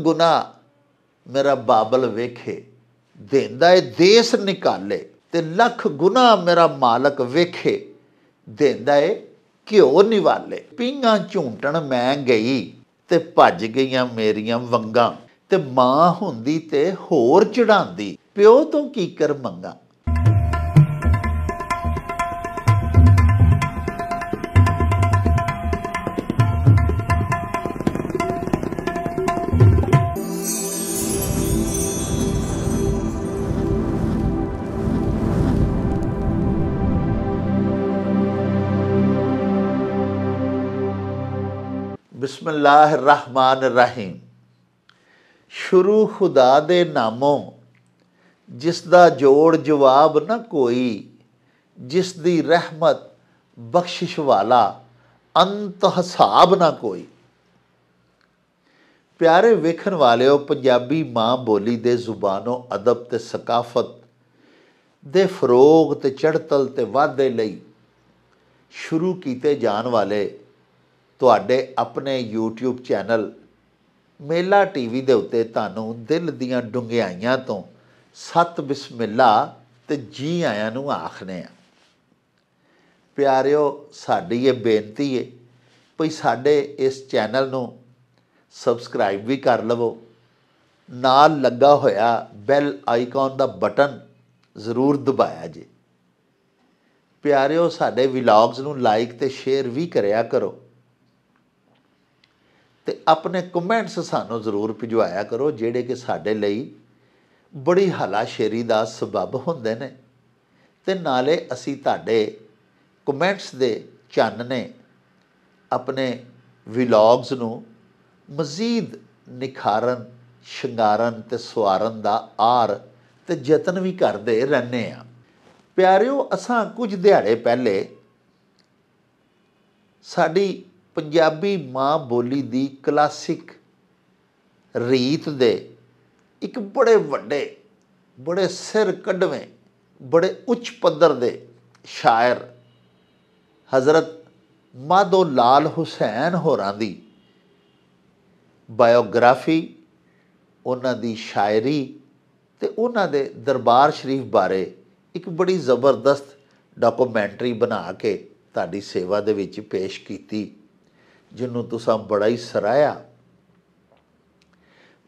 गुना मेरा बाबल वेखे, देंदा है देस निकाले, ते लख गुना मेरा मालक वेखे, देंदा है घ्यो निवाले। पींघां झूंटण मैं गई ते भज गईयां मेरियां वंगां, ते मां हुंदी ते होर चढ़ांदी, प्यो तो कीकर मंगां। बिस्मिल्लाहिर्रहमानिर्रहीम। शुरू खुदा दे नामों, जिसदा जोड़ जवाब ना कोई, जिसदी रहमत बख्शिश वाला अंत हिसाब ना कोई। प्यारे वेखण वालिओ, पंजाबी माँ बोली दे जुबानों अदब ते सकाफत दे फरोग ते चढ़तल ते वाधे लई शुरू कीते जान वाले तुहाडे अपने यूट्यूब चैनल मेला टीवी दे उत्ते तुहानूं दिल दीआं डुंगियाइयां तो सत बिस्मिल्ला ते जी आयां नूं आखने आ। प्यारिओ, साडी ये बेनती है भई साडे इस चैनल नूं सबसक्राइब भी कर लवो, नाल लगा होया बैल आइकॉन दा बटन जरूर दबाया जे। प्यारिओ, साडे विलॉग्स नूं लाइक ते शेयर भी करिया करो, ते अपने कमेंट्स सानूं जरूर भिजवाया करो, जिहड़े कि साडे लई बड़ी हलाशेरी दा सबब हुंदे ने, ते नाले असीं तुहाडे कमेंट्स दे चानने अपने विलॉग्स नूं मज़ीद निखारन, शंगारन ते सवारन दा आर ते यतन भी करदे रहने आ। प्यारिओ, असां कुछ दिहाड़े पहले साडी पंजाबी माँ बोली दी क्लासिक रीत दे एक बड़े वड्डे, बड़े सिर कढ़वें, बड़े उच्च पद्धर दे शायर हज़रत माधो लाल हुसैन होरां दी बायोग्राफी, उन्हां दी शायरी ते उन्हां दे दरबार शरीफ बारे एक बड़ी ज़बरदस्त डॉक्यूमेंटरी बना के तुहाडी सेवा दे विच पेश कीती, जिन्हों तुसां बड़ा ही सराहया।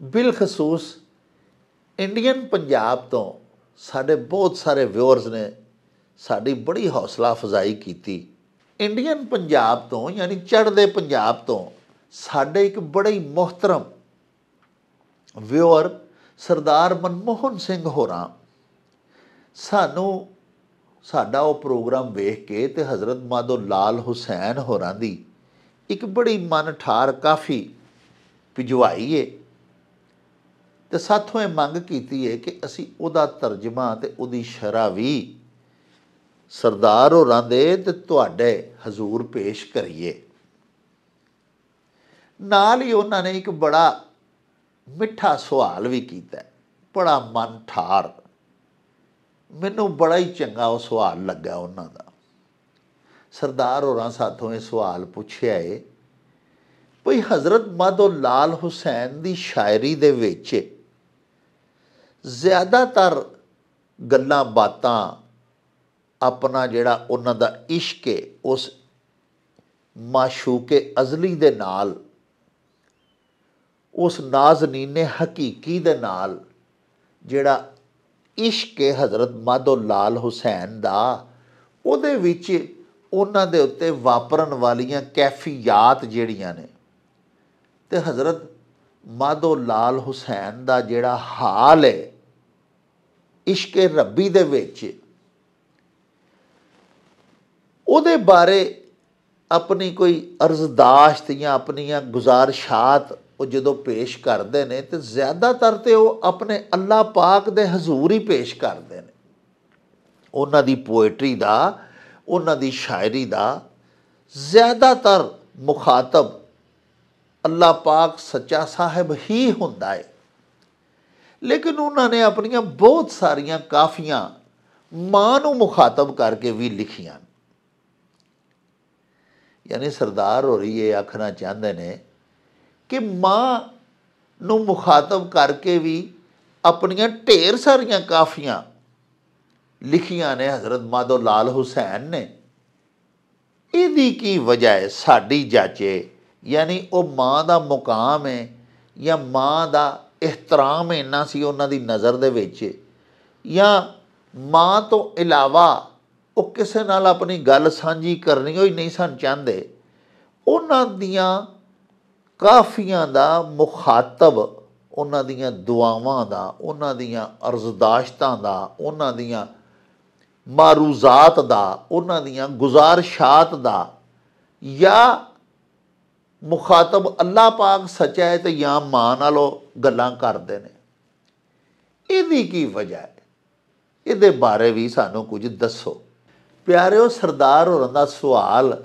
बिलखसूस इंडियन पंजाब तो साढ़े बहुत सारे व्यूअर्स ने साड़ी बड़ी हौसला अफजाई की। इंडियन पंजाब तो यानी चढ़दे पंजाब तो साढ़े एक बड़े ही मोहतरम व्यूअर सरदार मनमोहन सिंह होरां सानू साडा वो प्रोग्राम वेख के ते हज़रत माधो लाल हुसैन होरां दी एक बड़ी मन ठार काफ़ी भिजवाई है, तो साथों ये मंग की है कि असी उहदा तर्जमा ते उहदी शरह भी सरदार होरां दे ते तुहाडे हजूर पेश करिए। नाल ही उन्होंने एक बड़ा मिठा सवाल भी किया, बड़ा मन ठार, मैनू बड़ा ही चंगा वो सवाल लगा उन्हों का। सरदार होरां साथों ये सवाल पूछया है भई हज़रत माधो लाल हुसैन दी शायरी दे विच ज़्यादातर गल्लां बातां अपना जिहड़ा उन्हां दा इश्क है उस माशूके अज़ली दे नाल, उस नाज़नीने हकीकी दे नाल जिहड़ा इश्क है हज़रत माधो लाल हुसैन दा, उहदे विच उन्हां दे उत्ते वापरन वालियां कैफियात जिहड़ियां ने ते हज़रत माधो लाल हुसैन दा जिहड़ा हाल है इश्क रब्बी दे विच, उहदे बारे अपनी कोई अर्जदाश्त या अपनियां गुजारिशात वो जदों पेश करते हैं तो ज़्यादातर तो वो अपने अल्लाह पाक दे हजूर ही पेश करते हैं। उन्हां दी पोएट्री दा, उन्हां दी शायरी दा ज़्यादातर मुखातब अल्लाह पाक सच्चा साहिब ही हुंदा है, लेकिन उन्होंने अपनियां बहुत सारियां काफियां मां नूं मुखातब करके भी लिखियां। यानी सरदार होरी ये आखना चाहते हैं कि मां ਨੂੰ ਮੁਖਾਤਬ ਕਰਕੇ ਵੀ ਆਪਣੀਆਂ ਢੇਰ ਸਾਰੀਆਂ ਕਾਫੀਆਂ ਲਿਖੀਆਂ ਨੇ ਹਜ਼ਰਤ ਮਾਧੋ ਲਾਲ ਹੁਸੈਨ ਨੇ। ਇਹਦੀ ਕੀ ਵਜ੍ਹਾ ਹੈ? ਸਾਡੀ ਜਾਚੇ, ਯਾਨੀ ਉਹ ਮਾਂ ਦਾ ਮੁਕਾਮ ਹੈ ਜਾਂ ਮਾਂ ਦਾ ਇਹਤਰਾਮ ਇੰਨਾ ਸੀ ਉਹਨਾਂ ਦੀ ਨਜ਼ਰ ਦੇ ਵਿੱਚ, ਜਾਂ ਮਾਂ ਤੋਂ ਇਲਾਵਾ ਉਹ ਕਿਸੇ ਨਾਲ ਆਪਣੀ ਗੱਲ ਸਾਂਝੀ ਕਰਨੀ ਹੋਈ ਨਹੀਂ ਸਨ ਚਾਹੁੰਦੇ। ਉਹਨਾਂ ਦੀਆਂ ਕਾਫੀਆਂ ਦਾ ਮੁਖਾਤਬ ਉਹਨਾਂ ਦੀਆਂ ਦੁਆਵਾਂ ਦਾ, ਉਹਨਾਂ ਦੀਆਂ ਅਰਜ਼ਦਾਸ਼ਤਾਂ ਦਾ, ਉਹਨਾਂ ਦੀਆਂ ਮਾਰੂਜ਼ਾਤ ਦਾ, ਉਹਨਾਂ ਦੀਆਂ ਗੁਜ਼ਾਰਿਸ਼ਾਤ ਦਾ, ਜਾਂ ਮੁਖਾਤਬ ਅੱਲਾਹ ਪਾਕ ਸੱਚਾ ਹੈ ਤੇ ਜਾਂ ਮਾਂ ਨਾਲੋਂ ਗੱਲਾਂ ਕਰਦੇ ਨੇ। ਇਹਦੀ ਕੀ ਵਜ੍ਹਾ ਹੈ? ਇਹਦੇ ਬਾਰੇ ਵੀ ਸਾਨੂੰ ਕੁਝ ਦੱਸੋ। ਪਿਆਰਿਓ, ਸਰਦਾਰ ਹੋਰਾਂ ਦਾ ਸਵਾਲ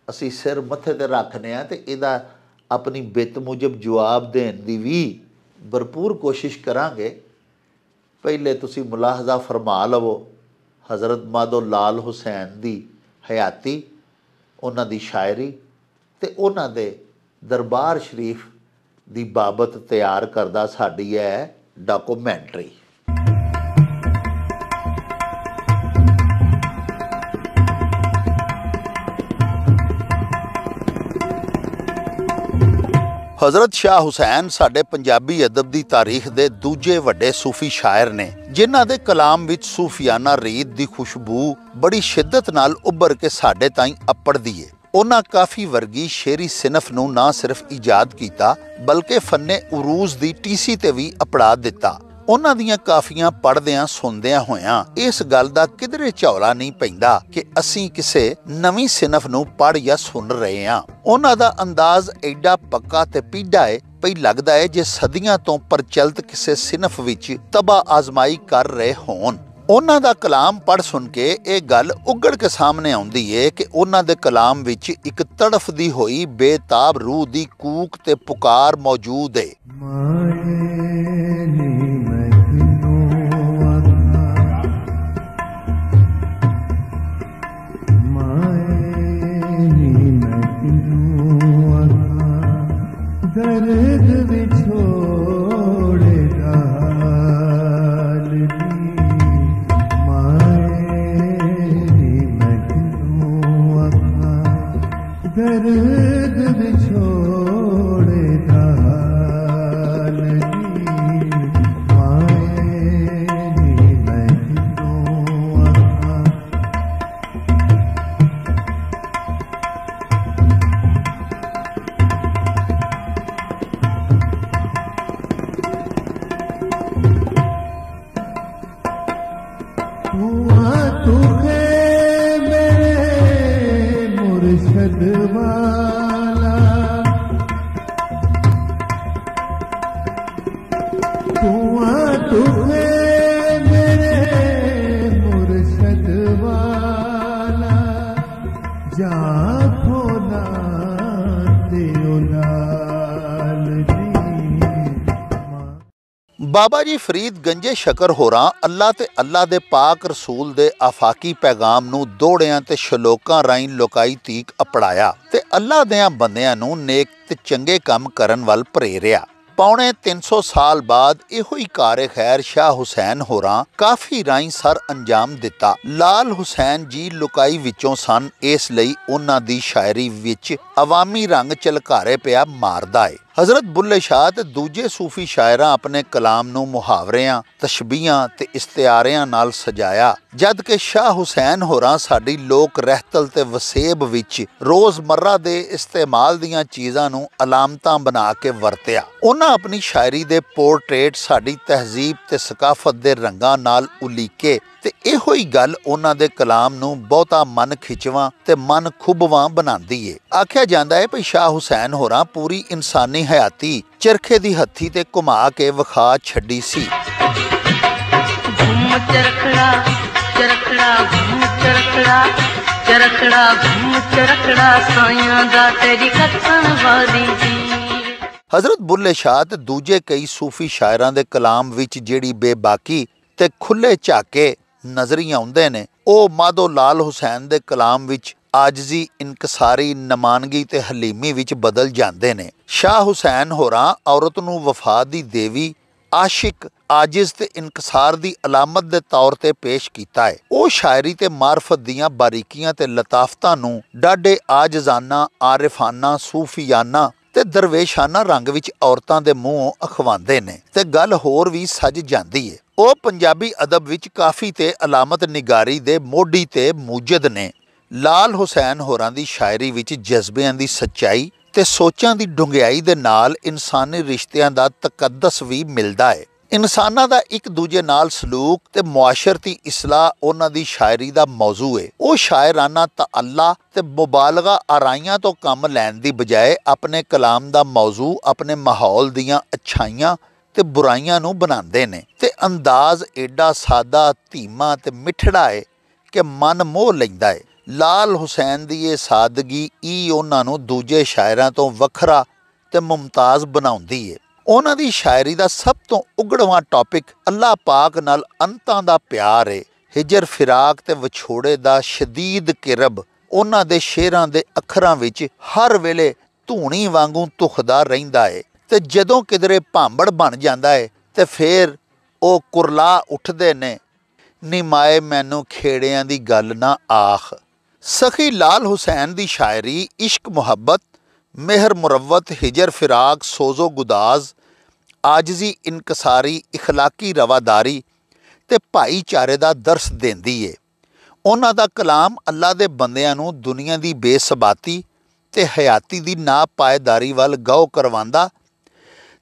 ਅਸੀਂ ਸਿਰ ਮੱਥੇ 'ਤੇ ਰੱਖਦੇ ਹਾਂ ਅਤੇ ਇਹਦਾ ਆਪਣੀ ਬਿੱਤ ਮੁਜਬ ਜਵਾਬ ਦੇਣ ਦੀ ਵੀ ਭਰਪੂਰ ਕੋਸ਼ਿਸ਼ ਕਰਾਂਗੇ। ਪਹਿਲੇ ਤੁਸੀਂ ਮੁਲਾਹਜ਼ਾ ਫਰਮਾ ਲਵੋ ਹਜ਼ਰਤ ਮਾਧੋ ਲਾਲ ਹੁਸੈਨ ਦੀ ਹਯਾਤੀ, ਉਹਨਾਂ ਦੀ ਸ਼ਾਇਰੀ ਅਤੇ ਉਹਨਾਂ ਦੇ ਦਰਬਾਰ ਸ਼ਰੀਫ ਦੀ ਬਾਬਤ ਤਿਆਰ ਕਰਦਾ ਸਾਡੀ ਹੈ ਡਾਕੂਮੈਂਟਰੀ। हज़रत शाह हुसैन साडे पंजाबी अदब की तारीख के दूजे वड्डे सूफी शायर ने, जिन्हां दे कलाम विच सूफियाना रीत की खुशबू बड़ी शिद्दत नाल उभर के साडे ताईं अपड़दी है। उन्हां काफ़ी वर्गी शेरी सिनफ नूं ना सिर्फ ईजाद कीता बल्कि फन्ने उरूज की टीसी ते भी अपड़ा दिता। उन्हां दियां काफियां पढ़दियां सुनदियां होयां इस गल दा किधरे झौला नहीं पैंदा कि असीं किसे नवीं सिनफ नूं पढ़ या सुन रहे हां। उन्हां दा अंदाज एडा पक्का ते पीढ़ा है पई लगदा है जे सदियां तो प्रचलित किसे सिनफ विच तबा आजमाई कर रहे होण। उन्हां दा कलाम पढ़ सुन के ये गल उगड़ के सामने आउंदी है कि उन्हां दे कलाम विच एक तड़फदी होई बेताब रूह दी कूक ते पुकार मौजूद है। दर्द विछोड़े डाल माए मजनू अखा, दर्द विछोड़े डाल माए मजनू अखा। बाबा जी फरीद गंजे शकर होरां अल्लाह ते अल्लाह दे पाक रसूल दे आफाकी पैगाम नूं दोड़ियां ते शलोकां राहीं लोकाई तीक अपड़ाया ते अल्लाह देयां बंदियां नूं नेक ते चंगे काम करन वल प्रेरिया। पौने 300 साल बाद इहो ही कारे खैर शाह हुसैन होरां काफ़ी राहीं सर अंजाम दिता। लाल हुसैन जी लुकाई विचों सन, इस लई उन्हां दी शायरी विच अवामी रंग झलकारे पिया मारदा है। हज़रत बुल्ले शाह ते दूजे सूफी शायरां अपने कलाम नूं मुहावरियां, तशबीहां ते इस्तिआरियां नाल सजाया, जद कि शाह हुसैन होरां साडी लोक रहतल ते वसेब विच रोज़मर्रा दे इस्तेमाल दीयां चीज़ां नूं अलामतां बना के वरतिया। उन्हां अपनी शायरी दे पोर्ट्रेट साडी तहजीब ते सकाफत दे रंगां नाल उलीके ते इहो ही गल उन्हां दे कलाम नूं बहुता मन खिचवां ते मन खुबवां बनांदी है। आख्या जांदा है भई शाह हुसैन होरां पूरी इंसानी हयाती चरखे दी हत्थी ते घुमा के विखा छड्डी सी। हज़रत बुल्ले शाह ते दूजे कई सूफी शायरां दे कलाम विच जेड़ी बेबाकी ते खुले झाके नज़री आउंदे ने, ओ माधो लाल हुसैन दे कलाम विच ਆਜਜ਼ੀ, ਇਨਕਸਾਰੀ, ਨਮਾਨਗੀ ਤੇ ਹਲੀਮੀ ਵਿੱਚ ਬਦਲ ਜਾਂਦੇ ਨੇ। ਸ਼ਾਹ ਹੁਸੈਨ ਹੋਰਾਂ ਔਰਤ ਨੂੰ ਵਫਾ ਦੀ ਦੇਵੀ, ਆਸ਼ਿਕ, ਆਜਿਜ਼ ਤੇ ਇਨਕਸਾਰ ਦੀ ਅਲਾਮਤ ਦੇ ਤੌਰ ਤੇ ਪੇਸ਼ ਕੀਤਾ ਹੈ। ਉਹ ਸ਼ਾਇਰੀ ਤੇ ਮਾਰਫਤ ਦੀਆਂ ਬਾਰੀਕੀਆਂ ਤੇ ਲਤਾਫਤਾਂ ਨੂੰ ਡਾਢੇ ਆਜਜ਼ਾਨਾ, ਆਰਿਫਾਨਾ, ਸੂਫੀਆਨਾ ਤੇ ਦਰਵੇਸ਼ਾਨਾ ਰੰਗ ਵਿੱਚ ਔਰਤਾਂ ਦੇ ਮੂੰਹੋਂ ਅਖਵਾਉਂਦੇ ਨੇ ਤੇ ਗੱਲ ਹੋਰ ਵੀ ਸੱਜ ਜਾਂਦੀ ਏ। ਉਹ ਪੰਜਾਬੀ ਅਦਬ ਵਿੱਚ ਕਾਫੀ ਤੇ ਅਲਾਮਤ ਨਿਗਾਰੀ ਦੇ ਮੋਢੀ ਤੇ ਮੂਜਦ ਨੇ। ਲਾਲ ਹੁਸੈਨ ਹੋਰਾਂ ਦੀ ਸ਼ਾਇਰੀ ਵਿੱਚ ਜਜ਼ਬਿਆਂ ਦੀ ਸੱਚਾਈ ਤੇ ਸੋਚਾਂ ਦੀ ਡੂੰਘਾਈ ਦੇ ਨਾਲ ਇਨਸਾਨੀ ਰਿਸ਼ਤਿਆਂ ਦਾ ਤਕੱਦਸ ਵੀ ਮਿਲਦਾ ਹੈ। ਇਨਸਾਨਾਂ ਦਾ ਇੱਕ ਦੂਜੇ ਨਾਲ ਸਲੂਕ ਤੇ ਮੁਆਸ਼ਰਤੀ ਇਸਲਾਹ ਉਹਨਾਂ ਦੀ ਸ਼ਾਇਰੀ ਦਾ ਮੌਜੂ ਹੈ। ਉਹ ਸ਼ਾਇਰਾਨਾ ਤਅੱਲਾ ਤੇ ਮੁਬਾਲਗਾ ਆਰਾਈਆਂ ਤੋਂ ਕੰਮ ਲੈਣ ਦੀ ਬਜਾਏ ਆਪਣੇ ਕਲਾਮ ਦਾ ਮੌਜੂ ਆਪਣੇ ਮਾਹੌਲ ਦੀਆਂ ਅੱਛਾਈਆਂ ਤੇ ਬੁਰਾਈਆਂ ਨੂੰ ਬਣਾਉਂਦੇ ਨੇ ਤੇ ਅੰਦਾਜ਼ ਏਡਾ ਸਾਦਾ, ਧੀਮਾ ਤੇ ਮਿੱਠੜਾ ਹੈ ਕਿ ਮਨ ਮੋਹ ਲੈਂਦਾ ਹੈ। ਲਾਲ ਹੁਸੈਨ ਦੀ ਇਹ ਸਾਦਗੀ ਹੀ ਉਹਨਾਂ ਨੂੰ ਦੂਜੇ ਸ਼ਾਇਰਾਂ ਤੋਂ ਵੱਖਰਾ ਤੇ ਮੁਮਤਾਜ਼ ਬਣਾਉਂਦੀ ਹੈ। ਉਹਨਾਂ ਦੀ ਸ਼ਾਇਰੀ ਦਾ ਸਭ ਤੋਂ ਉਗੜਵਾਂ ਟੌਪਿਕ ਅੱਲਾਹ ਪਾਕ ਨਾਲ ਅੰਤਾਂ ਦਾ ਪਿਆਰ ਹੈ। ਹਿਜਰ, ਫਿਰਾਕ ਤੇ ਵਿਛੋੜੇ ਦਾ ਸ਼ਦੀਦ ਕਿਰਬ ਉਹਨਾਂ ਦੇ ਸ਼ੇਰਾਂ ਦੇ ਅੱਖਰਾਂ ਵਿੱਚ ਹਰ ਵੇਲੇ ਧੂਣੀ ਵਾਂਗੂ ਧੁਖਦਾ ਰਹਿੰਦਾ ਹੈ ਤੇ ਜਦੋਂ ਕਿਧਰੇ ਭਾਂਬੜ ਬਣ ਜਾਂਦਾ ਹੈ ਤੇ ਫੇਰ ਉਹ ਕੁਰਲਾ ਉੱਠਦੇ ਨੇ, ਨੀ ਮਾਏ ਮੈਨੂੰ ਖੇੜਿਆਂ ਦੀ ਗੱਲ ਨਾ ਆਖ। ਸਖੀ ਲਾਲ ਹੁਸੈਨ ਦੀ ਸ਼ਾਇਰੀ ਇਸ਼ਕ, ਮੁਹੱਬਤ, ਮਿਹਰ, ਮੁਰੱਵਤ, ਹਿਜਰ, ਫਿਰਾਕ, ਸੋਜ਼ੋ ਗੁਦਾਜ਼, ਆਜਜ਼ੀ, ਇਨਕਸਾਰੀ, ਇਖਲਾਕੀ ਰਵਾਦਾਰੀ ਤੇ ਭਾਈਚਾਰੇ ਦਾ ਦਰਸ ਦਿੰਦੀ ਏ। ਉਹਨਾਂ ਦਾ ਕਲਾਮ ਅੱਲਾ ਦੇ ਬੰਦਿਆਂ ਨੂੰ ਦੁਨੀਆ ਦੀ ਬੇਸਬਾਤੀ ਤੇ ਹਯਾਤੀ ਦੀ ਨਾਪਾਇਦਾਰੀ ਵੱਲ ਗਹੁ ਕਰਵਾਉਂਦਾ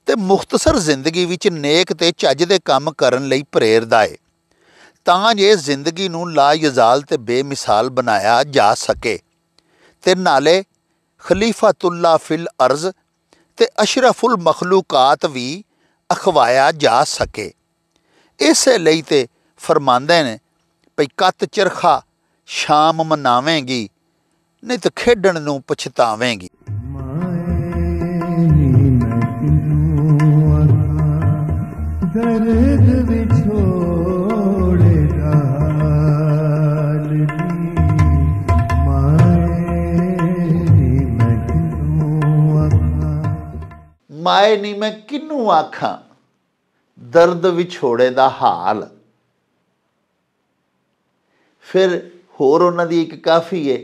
ਤੇ ਮੁਖਤਸਰ ਜ਼ਿੰਦਗੀ ਵਿੱਚ ਨੇਕ ਤੇ ਚੱਜ ਦੇ ਕੰਮ ਕਰਨ ਲਈ ਪ੍ਰੇਰਦਾ ਏ ਤਾਂ ਜੇ ਜ਼ਿੰਦਗੀ ਨੂੰ ਲਾਯਜ਼ਾਲ ਤੇ ਬੇਮਿਸਾਲ ਬਣਾਇਆ ਜਾ ਸਕੇ ਤੇ ਨਾਲੇ ਖਲੀਫਾਤੁੱਲਾ ਫਿਲ ਅਰਜ਼ ਤੇ ਅਸ਼ਰਫੁਲ ਮਖਲੂਕਾਤ ਵੀ ਅਖਵਾਇਆ ਜਾ ਸਕੇ। ਇਸੇ ਲਈ ਤੇ ਫਰਮਾਉਂਦੇ ਨੇ ਭਈ ਕੱਤ ਚਰਖਾ ਸ਼ਾਮ ਮਨਾਵੇਂਗੀ, ਨਹੀਂ ਤਾਂ ਖੇਡਣ ਨੂੰ ਪਛਤਾਵੇਂਗੀ। ਦਰਦ ਵਿਛੋੜੇ ਗਾਲ ਮਾਏ ਨੀ ਮੈਂ ਕਿਹਨੂੰ ਆਖਾਂ, ਦਰਦ ਵਿਛੋੜੇ ਦਾ ਹਾਲ। ਫਿਰ ਹੋਰ ਉਹਨਾਂ ਦੀ ਇੱਕ ਕਾਫੀ ਹੈ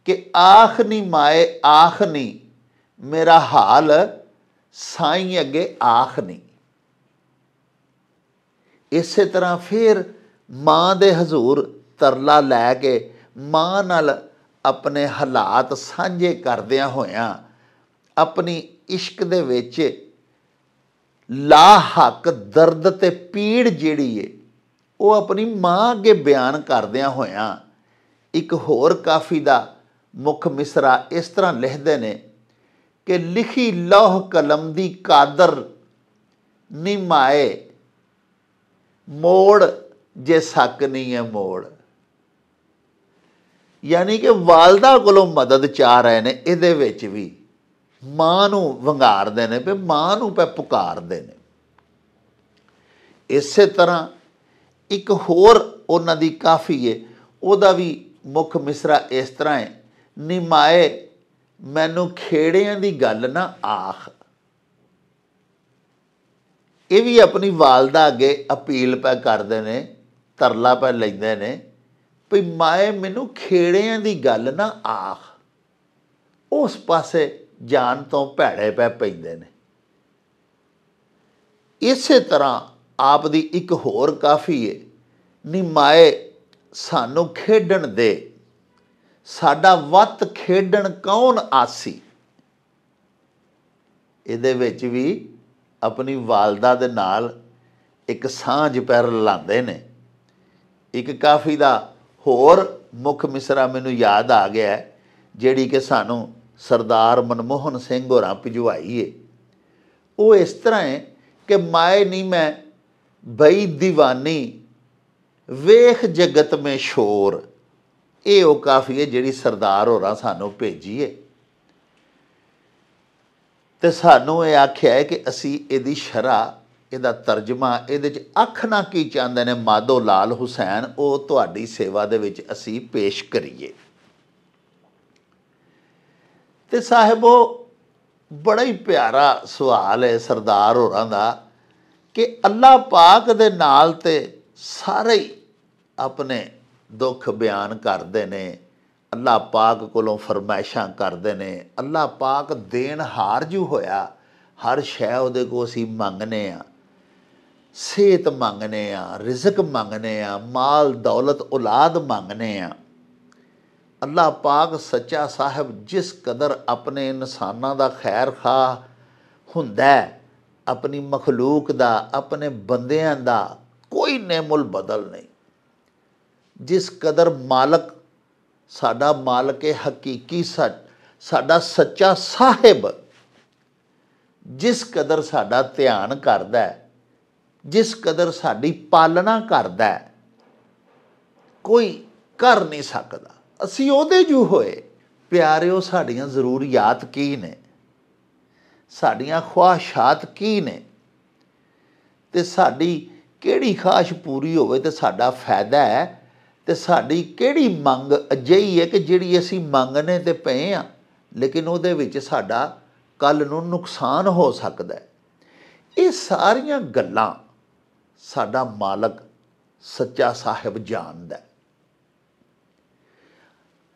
ਕਿ ਆਖ ਨੀ ਮਾਏ ਆਖ ਨੀ, ਮੇਰਾ ਹਾਲ ਸਾਈਂ ਅੱਗੇ ਆਖ ਨੀ। ਇਸੇ ਤਰ੍ਹਾਂ ਫਿਰ ਮਾਂ ਦੇ ਹਜ਼ੂਰ ਤਰਲਾ ਲੈ ਕੇ ਮਾਂ ਨਾਲ ਆਪਣੇ ਹਾਲਾਤ ਸਾਂਝੇ ਕਰਦਿਆਂ ਹੋਇਆਂ ਆਪਣੀ ਇਸ਼ਕ ਦੇ ਵਿੱਚ ਲਾ ਹੱਕ ਦਰਦ ਤੇ ਪੀੜ ਜਿਹੜੀ ਏ ਉਹ ਆਪਣੀ ਮਾਂ ਅੱਗੇ ਬਿਆਨ ਕਰਦਿਆਂ ਹੋਇਆਂ ਇੱਕ ਹੋਰ ਕਾਫੀ ਦਾ ਮੁੱਖ ਮਿਸਰਾ ਇਸ ਤਰ੍ਹਾਂ ਲਿਖਦੇ ਨੇ ਕਿ ਲਿਖੀ ਲੌਹ ਕਲਮ ਦੀ ਕਾਦਰ ਨੀ ਮਾਏ, ਮੋੜ ਜੇ ਸੱਕ ਨਹੀਂ ਹੈ ਮੋੜ। ਯਾਨੀ ਕਿ ਵਾਲਦਾ ਕੋਲੋਂ ਮਦਦ ਚਾਹ ਰਹੇ ਨੇ, ਇਹਦੇ ਵਿੱਚ ਵੀ ਮਾਂ ਨੂੰ ਵੰਗਾਰਦੇ ਨੇ, ਵੀ ਮਾਂ ਨੂੰ ਪੈ ਪੁਕਾਰਦੇ ਨੇ। ਇਸੇ ਤਰ੍ਹਾਂ ਇੱਕ ਹੋਰ ਉਹਨਾਂ ਦੀ ਕਾਫੀ ਹੈ, ਉਹਦਾ ਵੀ ਮੁੱਖ ਮਿਸਰਾ ਇਸ ਤਰ੍ਹਾਂ ਹੈ, ਨੀ ਮਾਏ ਮੈਨੂੰ ਖੇੜਿਆਂ ਦੀ ਗੱਲ ਨਾ ਆਖ। ਇਹ ਵੀ ਆਪਣੀ ਵਾਲਦਾ ਅੱਗੇ ਅਪੀਲ ਪੈ ਕਰਦੇ ਨੇ, ਤਰਲਾ ਪੈ ਲੈਂਦੇ ਨੇ ਵੀ ਮਾਏ ਮੈਨੂੰ ਖੇੜਿਆਂ ਦੀ ਗੱਲ ਨਾ ਆਖ। ਉਸ ਪਾਸੇ ਜਾਣ ਤੋਂ ਭੈੜੇ ਪੈ ਪੈਂਦੇ ਨੇ। ਇਸੇ ਤਰ੍ਹਾਂ ਆਪ ਦੀ ਇੱਕ ਹੋਰ ਕਾਫੀ ਹੈ, ਨੀ ਮਾਏ ਸਾਨੂੰ ਖੇਡਣ ਦੇ, ਸਾਡਾ ਵੱਤ ਖੇਡਣ ਕੌਣ ਆਸੀ। ਇਹਦੇ ਵਿੱਚ ਵੀ ਆਪਣੀ ਵਾਲਦਾ ਦੇ ਨਾਲ ਇੱਕ ਸਾਂਝ ਪੈਰ ਲਾਉਂਦੇ ਨੇ। ਇੱਕ ਕਾਫੀ ਦਾ ਹੋਰ ਮੁੱਖ ਮਿਸਰਾ ਮੈਨੂੰ ਯਾਦ ਆ ਗਿਆ, ਜਿਹੜੀ ਕਿ ਸਾਨੂੰ ਸਰਦਾਰ ਮਨਮੋਹਨ ਸਿੰਘ ਹੋਰਾਂ ਭਿਜਵਾਈ ਏ। ਉਹ ਇਸ ਤਰ੍ਹਾਂ ਹੈ ਕਿ ਮਾਏ ਨੀ ਮੈਂ ਬਈ ਦੀਵਾਨੀ ਵੇਖ ਜਗਤ ਮੇਂ ਸ਼ੋਰ। ਇਹ ਉਹ ਕਾਫੀ ਹੈ ਜਿਹੜੀ ਸਰਦਾਰ ਹੋਰਾਂ ਸਾਨੂੰ ਭੇਜੀ ਏ ਤੇ ਸਾਨੂੰ ਇਹ ਆਖਿਆ ਹੈ ਕਿ ਅਸੀਂ ਇਹਦੀ ਸ਼ਰ੍ਹਾ, ਇਹਦਾ ਤਰਜਮਾ, ਇਹਦੇ 'ਚ ਆਖਣਾ ਕੀ ਚਾਹੁੰਦੇ ਨੇ ਮਾਧੋ ਲਾਲ ਹੁਸੈਨ, ਉਹ ਤੁਹਾਡੀ ਸੇਵਾ ਦੇ ਵਿੱਚ ਅਸੀਂ ਪੇਸ਼ ਕਰੀਏ। ਤੇ ਸਾਹਿਬੋ बड़ा ही प्यारा सवाल है सरदार होरां दा कि अल्लाह पाक दे नाल ते सारे ही अपने दुख बयान करते ने, अल्लाह पाक कोलों फरमाइशां करते ने। अल्लाह पाक देनहार जो होया, हर शै उहदे कोल असीं मंगने आ, सेहत मंगने आ, रिजक मंगने आ, माल दौलत औलाद मंगने आ। अल्लाह पाक सच्चा साहब जिस कदर अपने इंसानां दा खैर खाह हुंदा है, अपनी मखलूक दा, अपने बंदियां दा कोई नेमुल बदल नहीं। जिस कदर मालक साडा मालक हकीकी साडा सच्चा साहिब जिस कदर साडा ध्यान करदा है, जिस कदर साडी पालना करदा है, कोई कर नहीं सकदा। असी ਉਹਦੇ ਜੂ ਹੋਏ। ਪਿਆਰਿਓ ਸਾਡੀਆਂ ਜ਼ਰੂਰੀਆਤ ਕੀ ਨੇ, ਸਾਡੀਆਂ ਖਵਾਹਿਸ਼ਾਤ ਕੀ ਨੇ, ਤੇ ਸਾਡੀ ਕਿਹੜੀ ਖਾਹਿਸ਼ ਪੂਰੀ ਹੋਵੇ ਤੇ ਸਾਡਾ ਫਾਇਦਾ ਹੈ, ਤੇ ਸਾਡੀ ਕਿਹੜੀ ਮੰਗ ਅਜਿਹੀ ਹੈ ਕਿ ਜਿਹੜੀ ਅਸੀਂ ਮੰਗਣੇ ਤੇ ਪਏ ਆ ਲੇਕਿਨ ਉਹਦੇ ਵਿੱਚ ਸਾਡਾ ਕੱਲ੍ਹ ਨੂੰ ਨੁਕਸਾਨ ਹੋ ਸਕਦਾ ਹੈ। ਇਹ ਸਾਰੀਆਂ ਗੱਲਾਂ ਸਾਡਾ ਮਾਲਕ ਸੱਚਾ ਸਾਹਿਬ ਜਾਣਦਾ ਹੈ।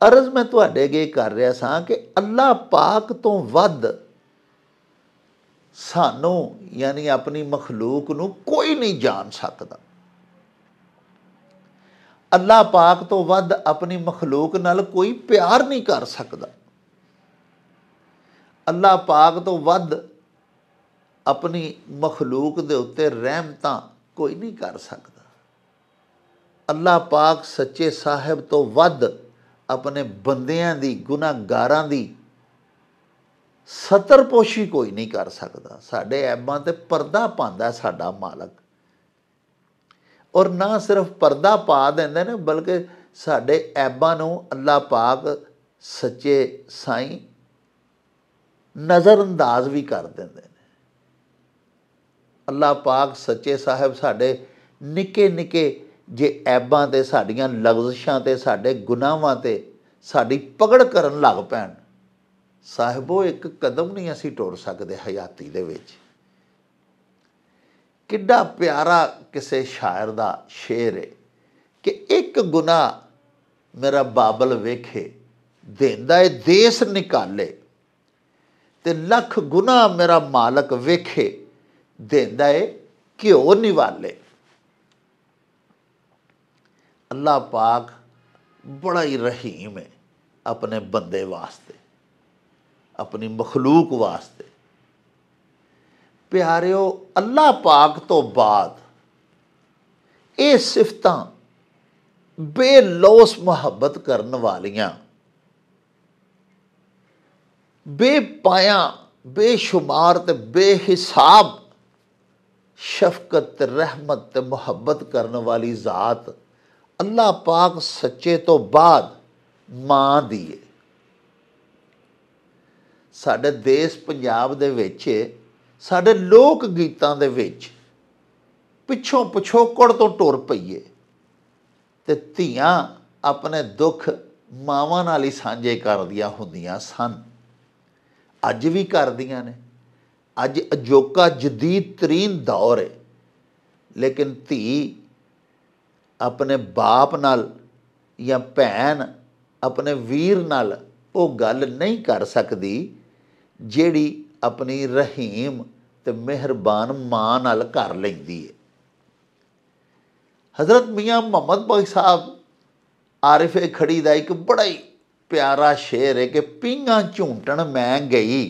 अर्ज मैं तुहाडे अगे कर रहा सां कि अल्लाह पाक तो वध सानू यानी अपनी मखलूक नू कोई नहीं जान सकता। अल्लाह पाक तो वध अपनी मखलूक नाल कोई प्यार नहीं कर सकता। अल्लाह पाक तो वध अपनी मखलूक दे उत्ते रहमतां कोई नहीं कर सकता। अल्लाह पाक सच्चे साहिब तो वध अपने बंदियां दी गुनाहगारां दी सतरपोशी कोई नहीं कर सकता। साडे ऐबां ते पर्दा पांदा साडा मालक, और ना सिर्फ पर्दा पा देंदे ने बल्कि साडे ऐबां नूं अल्लाह पाक सच्चे साईं नज़रअंदाज भी कर देंदे ने। अल्लाह पाक सच्चे साहिब साडे निके निके जे ऐबां ते साडियां लग़ज़िशां ते साडे गुनाहां ते साडी पकड़ करन लग पैण, साहिबो एक कदम नहीं असीं टुर सकदे हयाती दे विच। किड्डा प्यारा किसे शायर दा शेर है कि एक गुनाह मेरा बाबल वेखे देंदा है देस निकाले, ते लख गुनाह मेरा मालक वेखे देंदा है घ्यो निवाले। अल्लाह पाक बड़ा ही रहीम है अपने बंदे वास्ते, अपनी मखलूक वास्ते। प्यारिओ अल्लाह पाक तो बाद ये सिफतां बेलौस मुहब्बत करने वालियां, बेपाया बेशुमार ते बेहिसाब शफकत रहमत ते मुहब्बत करने वाली ज़ात अल्लाह पाक सच्चे तो बाद मां दी है। साडे देश पंजाब दे विच साडे लोक गीतां दे विच पिछों पिछोकड़ तो टुर पईए ते धीआं अपने दुख मावां नाल ही सांझे करदियां हुंदियां सन, अज भी करदियां ने। अज अजोका जदीद तरीन दौर है, लेकिन धी अपने बाप नाल या भैन अपने वीर नाल वो गल नहीं कर सकती जिहड़ी अपनी रहीम ते मेहरबान मां नाल कर लैंदी है। हज़रत मियाँ मुहम्मद बख्श साहब आरिफे खड़ी दा एक बड़ा ही प्यारा शेर है कि पींघां झूंटण मैं गई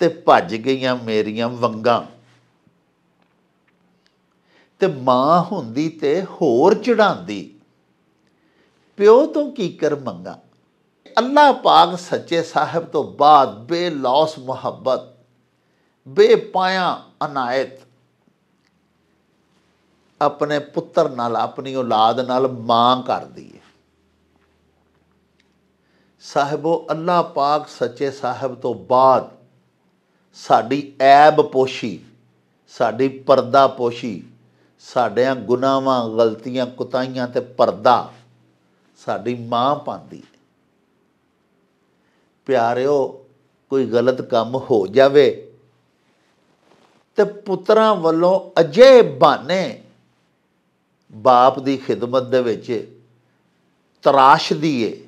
ते भज गईयां मेरियां वंगां, ते मां हुंदी ते होर चढ़ांदी प्यो तो कीकर मंगा। अल्लाह पाक सच्चे साहिब तो बाद बेलौस मुहब्बत बेपाया अनायत अपने पुत्र नाल अपनी औलाद नाल मां करदी है। साहिबो अल्लाह पाक सच्चे साहिब तो बाद साडी ऐब पोशी, साडी पर्दा पोशी, साडियां गुनाहां गलतियां कुताइयां ते पर्दा साडी मां पांदी है। ਪਿਆਰਿਓ ਕੋਈ ਗਲਤ ਕੰਮ ਹੋ ਜਾਵੇ ਤੇ ਪੁੱਤਰਾਂ ਵੱਲੋਂ ਅਜਿਹੇ ਬਹਾਨੇ ਬਾਪ ਦੀ ਖਿਦਮਤ ਦੇ ਵਿੱਚ ਤਰਾਸ਼ਦੀ ਏ,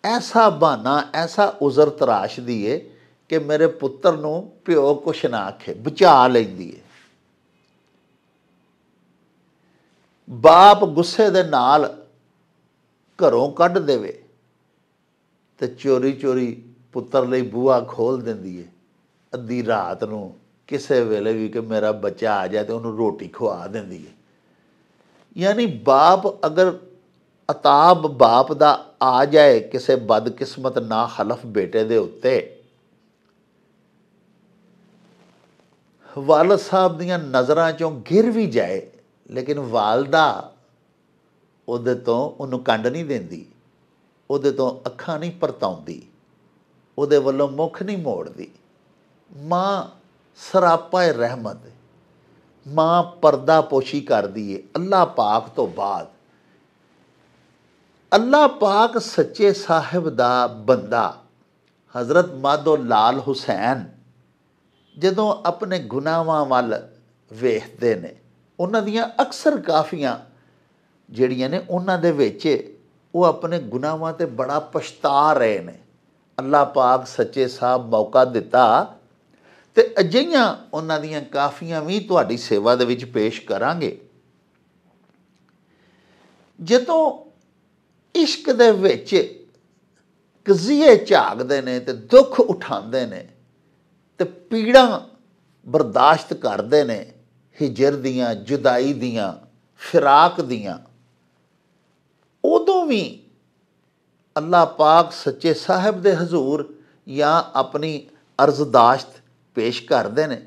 ਐਸਾ ਬਹਾਨਾ ਐਸਾ ਉਜ਼ਰ ਤਰਾਸ਼ਦੀ ਏ ਕਿ ਮੇਰੇ ਪੁੱਤਰ ਨੂੰ ਪਿਓ ਕੁਛ ਨਾ ਆਖੇ, ਬਚਾ ਲੈਂਦੀ ਏ। ਬਾਪ ਗੁੱਸੇ ਦੇ ਨਾਲ ਘਰੋਂ ਕੱਢ ਦੇਵੇ ਤੇ ਚੋਰੀ ਚੋਰੀ ਪੁੱਤਰ ਲਈ ਬੂਹਾ ਖੋਲ ਦਿੰਦੀ ਏ ਅੱਧੀ ਰਾਤ ਨੂੰ, ਕਿਸੇ ਵੇਲੇ ਵੀ, ਕਿ ਮੇਰਾ ਬੱਚਾ ਆ ਜਾਏ ਤੇ ਉਹਨੂੰ ਰੋਟੀ ਖਵਾ ਦਿੰਦੀ ਏ। ਯਾਨੀ ਬਾਪ ਅਗਰ ਅਤਾਬ ਬਾਪ ਦਾ ਆ ਜਾਏ ਕਿਸੇ ਬਦਕਿਸਮਤ ਨਾ ਹਲਫ ਬੇਟੇ ਦੇ ਉੱਤੇ, ਵਾਲਦ ਸਾਹਿਬ ਦੀਆਂ ਨਜ਼ਰਾਂ ਚੋਂ ਗਿਰ ਵੀ ਜਾਏ, ਲੇਕਿਨ ਵਾਲਦਾ ਉਹਦੇ ਤੋਂ ਉਹਨੂੰ ਕੰਡ ਨਹੀਂ ਦਿੰਦੀ, ਉਹਦੇ ਤੋਂ ਅੱਖਾਂ ਨਹੀਂ ਪਰਤਾਉਂਦੀ, ਉਹਦੇ ਵੱਲੋਂ ਮੁੱਖ ਨਹੀਂ ਮੋੜਦੀ। ਮਾਂ ਸਰਾਪਾ ਰਹਿਮਤ, ਮਾਂ ਪਰਦਾ ਪੋਸ਼ੀ ਕਰਦੀ ਏ ਅੱਲਾਹ ਪਾਕ ਤੋਂ ਬਾਅਦ। ਅੱਲਾਹ ਪਾਕ ਸੱਚੇ ਸਾਹਿਬ ਦਾ ਬੰਦਾ ਹਜ਼ਰਤ ਮਾਧੋ ਲਾਲ ਹੁਸੈਨ ਜਦੋਂ ਆਪਣੇ ਗੁਨਾਹਾਂ ਵੱਲ ਵੇਖਦੇ ਨੇ, ਉਹਨਾਂ ਦੀਆਂ ਅਕਸਰ ਕਾਫੀਆਂ ਜਿਹੜੀਆਂ ਨੇ ਉਹਨਾਂ ਦੇ ਵਿੱਚ ਉਹ ਆਪਣੇ ਗੁਨਾਹਾਂ 'ਤੇ ਬੜਾ ਪਛਤਾ ਰਹੇ ਨੇ। ਅੱਲਾਹ ਪਾਕ ਸੱਚੇ ਸਾਹਿਬ ਮੌਕਾ ਦਿੱਤਾ ਤੇ ਅਜਿਹੀਆਂ ਉਹਨਾਂ ਦੀਆਂ ਕਾਫੀਆਂ ਵੀ ਤੁਹਾਡੀ ਸੇਵਾ ਦੇ ਵਿੱਚ ਪੇਸ਼ ਕਰਾਂਗੇ। ਜਦੋਂ ਇਸ਼ਕ ਦੇ ਵਿੱਚ ਕਜ਼ੀਏ ਝਾਕਦੇ ਨੇ ਤੇ ਦੁੱਖ ਉਠਾਉਂਦੇ ਨੇ ਤੇ ਪੀੜਾਂ ਬਰਦਾਸ਼ਤ ਕਰਦੇ ਨੇ, ਹਿਜਰ ਦੀਆਂ, ਜੁਦਾਈ ਦੀਆਂ, ਫਿਰਾਕ ਦੀਆਂ, ਉਦੋਂ ਵੀ ਅੱਲਾਹ ਪਾਕ ਸੱਚੇ ਸਾਹਿਬ ਦੇ ਹਜ਼ੂਰ ਜਾਂ ਆਪਣੀ ਅਰਜ਼ਦਾਸ਼ਤ ਪੇਸ਼ ਕਰਦੇ ਨੇ